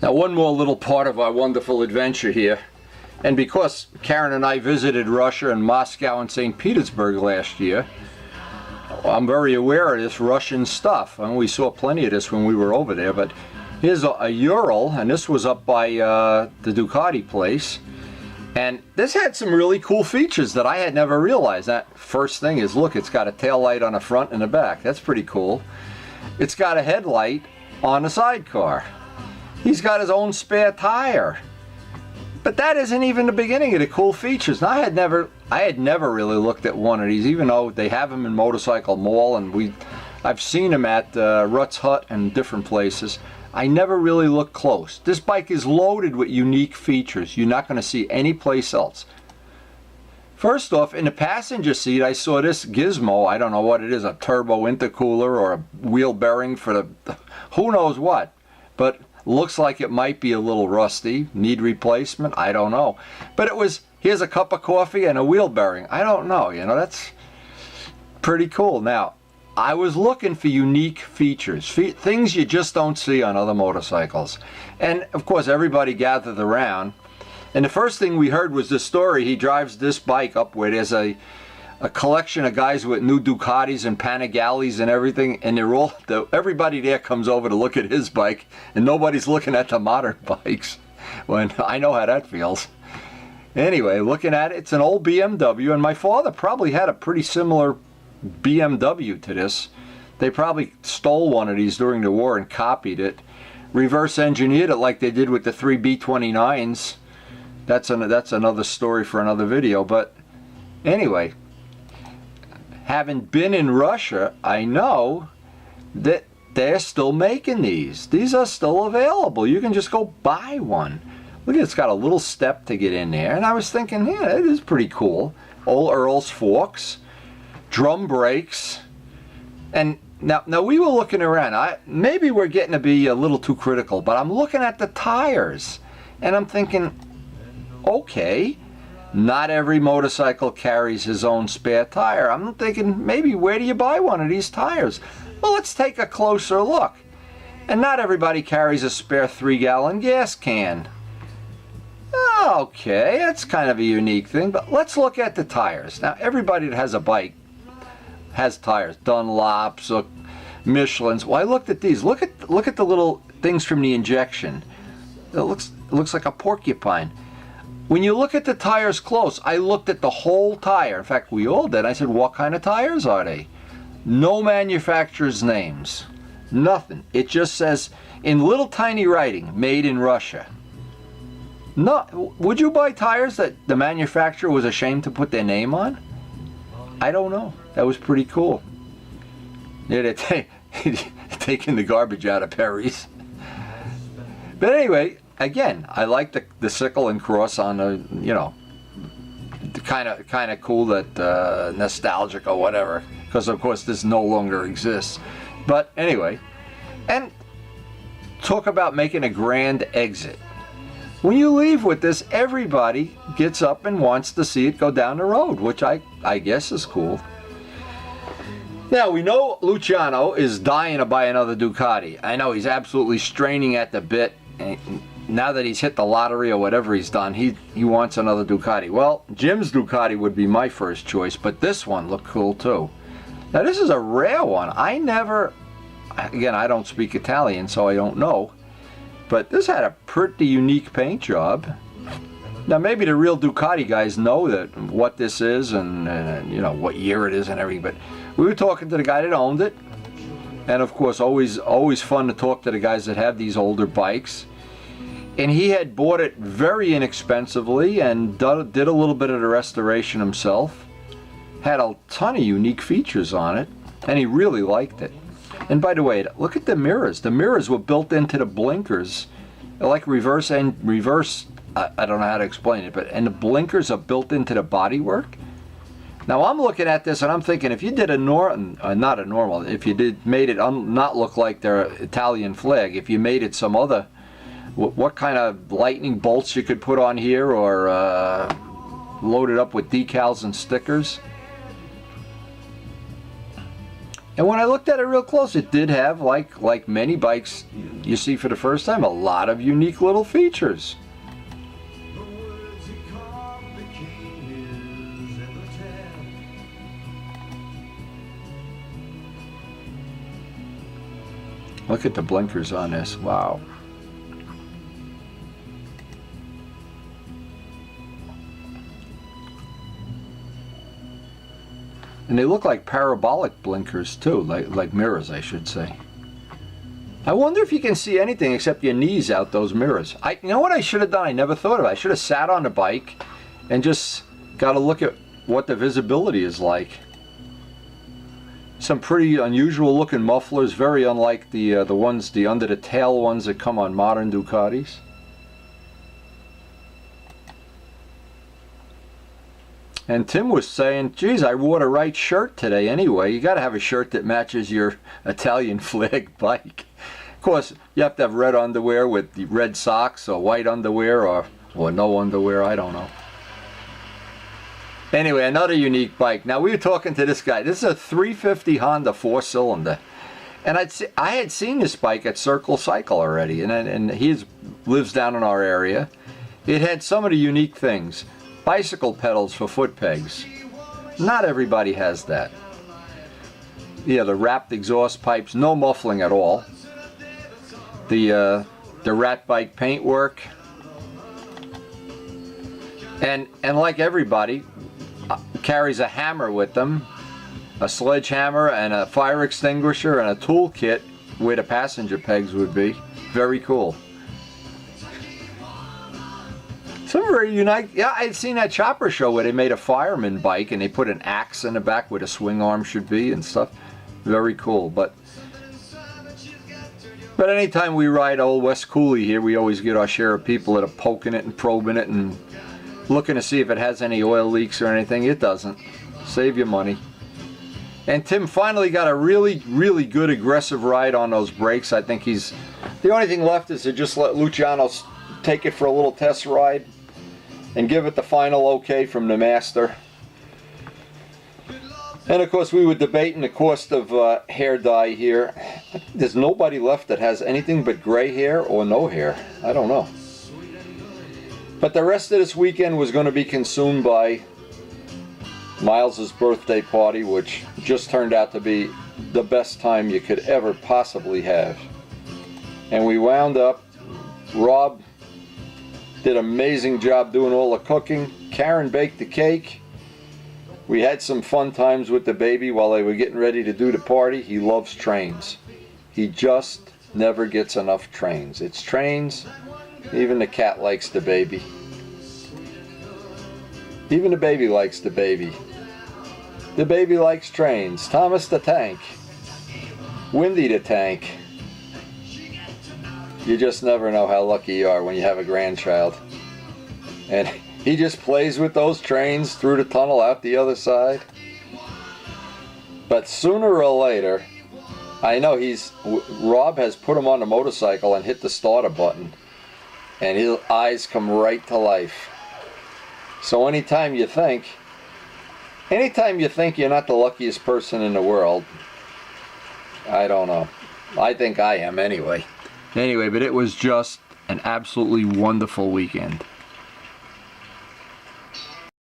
Now, one more little part of our wonderful adventure here, and because Karen and I visited Russia and Moscow and St. Petersburg last year, I'm very aware of this Russian stuff, and we saw plenty of this when we were over there. But here's a Ural, and this was up by the Ducati place, and this had some really cool features that I had never realized. That first thing is, look, it's got a tail light on the front and the back. That's pretty cool. It's got a headlight on the sidecar. He's got his own spare tire. But that isn't even the beginning of the cool features. Now, I had never really looked at one of these, even though they have them in Motorcycle Mall, and I've seen them at Rutt's Hut and different places. I never really looked close. This bike is loaded with unique features you're not going to see anyplace else. First off, in the passenger seat, I saw this gizmo. I don't know what it is, a turbo intercooler or a wheel bearing for the who knows what, but looks like it might be a little rusty, need replacement, I don't know. But it was, here's a cup of coffee and a wheel bearing. I don't know, you know, that's pretty cool. Now, I was looking for unique features, things you just don't see on other motorcycles. And of course, everybody gathered around. And the first thing we heard was the story. He drives this bike up where there's a collection of guys with new Ducatis and Panigales and everything, and they're all, everybody there comes over to look at his bike, and nobody's looking at the modern bikes. When I know how that feels. Anyway, looking at it, it's an old BMW, and my father probably had a pretty similar BMW to this. They probably stole one of these during the war and copied it, reverse engineered it like they did with the 3 B29s. That's another story for another video. But anyway, having been in Russia, I know that they're still making these. These are still available. You can just go buy one. Look, it's got a little step to get in there. And I was thinking, yeah, it is pretty cool. Old Earl's forks, drum brakes. And now we were looking around. Maybe we're getting to be a little too critical, but I'm looking at the tires. And I'm thinking, okay, not every motorcycle carries his own spare tire. I'm thinking, maybe where do you buy one of these tires? Well, let's take a closer look. And not everybody carries a spare 3-gallon gas can. Okay, that's kind of a unique thing, but let's look at the tires. Now, everybody that has a bike has tires. Dunlops, Michelin's. Well, I looked at these. Look at the little things from the injection. It looks like a porcupine. When you look at the tires close, I looked at the whole tire. In fact, we all did. I said, what kind of tires are they? No manufacturer's names. Nothing. It just says, in little tiny writing, made in Russia. No, would you buy tires that the manufacturer was ashamed to put their name on? I don't know. That was pretty cool. Yeah, they're taking the garbage out of Perry's. But anyway, again, I like the sickle and cross on the, you know, kind of cool, that nostalgic or whatever, because of course this no longer exists. But anyway, and talk about making a grand exit. When you leave with this, everybody gets up and wants to see it go down the road, which I guess is cool. Now, we know Luciano is dying to buy another Ducati. I know he's absolutely straining at the bit. Now that he's hit the lottery or whatever he's done, he wants another Ducati. Well, Jim's Ducati would be my first choice, but this one looked cool too. Now, this is a rare one. Again, I don't speak Italian, so I don't know. But this had a pretty unique paint job. Now, maybe the real Ducati guys know what this is and you know, what year it is and everything. But we were talking to the guy that owned it. And of course, always fun to talk to the guys that have these older bikes. And he had bought it very inexpensively and did a little bit of the restoration himself. Had a ton of unique features on it, and he really liked it. And by the way, look at the mirrors. The mirrors were built into the blinkers. They're like reverse, I don't know how to explain it, and the blinkers are built into the bodywork. Now I'm looking at this and I'm thinking, if you did if you made it not look like their Italian flag, if you made it some other, what kind of lightning bolts you could put on here, or load it up with decals and stickers. And when I looked at it real close, it did have, like many bikes you see for the first time, a lot of unique little features. Look at the blinkers on this. Wow. And they look like parabolic blinkers too, like mirrors, I should say. I wonder if you can see anything except your knees out those mirrors. You know what I should have done? I never thought of it. I should have sat on the bike and just got to look at what the visibility is like. Some pretty unusual looking mufflers, very unlike the ones, the under the tail ones that come on modern Ducatis. And Tim was saying, geez, I wore the right shirt today anyway. You got to have a shirt that matches your Italian flag bike. Of course, you have to have red underwear with the red socks or white underwear or no underwear, I don't know. Anyway, another unique bike. Now, we were talking to this guy. This is a 350 Honda 4-cylinder. And I had seen this bike at Circle Cycle already, and he lives down in our area. It had some of the unique things. Bicycle pedals for foot pegs. Not everybody has that. Yeah, the wrapped exhaust pipes, no muffling at all. The rat bike paintwork. And like everybody, carries a hammer with them, a sledgehammer and a fire extinguisher and a toolkit where the passenger pegs would be. Very cool. Some very unique. Yeah, I'd seen that chopper show where they made a fireman bike and they put an axe in the back where the swing arm should be and stuff. Very cool. But anytime we ride Old West Coulee here, we always get our share of people that are poking it and probing it and looking to see if it has any oil leaks or anything. It doesn't. Save your money. And Tim finally got a really, really good aggressive ride on those brakes. I think the only thing left is to just let Luciano take it for a little test ride and give it the final okay from the master. And of course we were debating the cost of hair dye here. There's nobody left that has anything but gray hair or no hair. I don't know. But the rest of this weekend was going to be consumed by Miles's birthday party, which just turned out to be the best time you could ever possibly have. And we wound up, Rob did an amazing job doing all the cooking. Karen baked the cake. We had some fun times with the baby while they were getting ready to do the party. He loves trains. He just never gets enough trains. It's trains. Even the cat likes the baby. Even the baby likes the baby. The baby likes trains. Thomas the Tank. Windy the Tank. You just never know how lucky you are when you have a grandchild. And he just plays with those trains through the tunnel out the other side. But sooner or later, I know Rob has put him on the motorcycle and hit the starter button. And his eyes come right to life. So anytime you think you're not the luckiest person in the world, I don't know. I think I am anyway. Anyway, but it was just an absolutely wonderful weekend.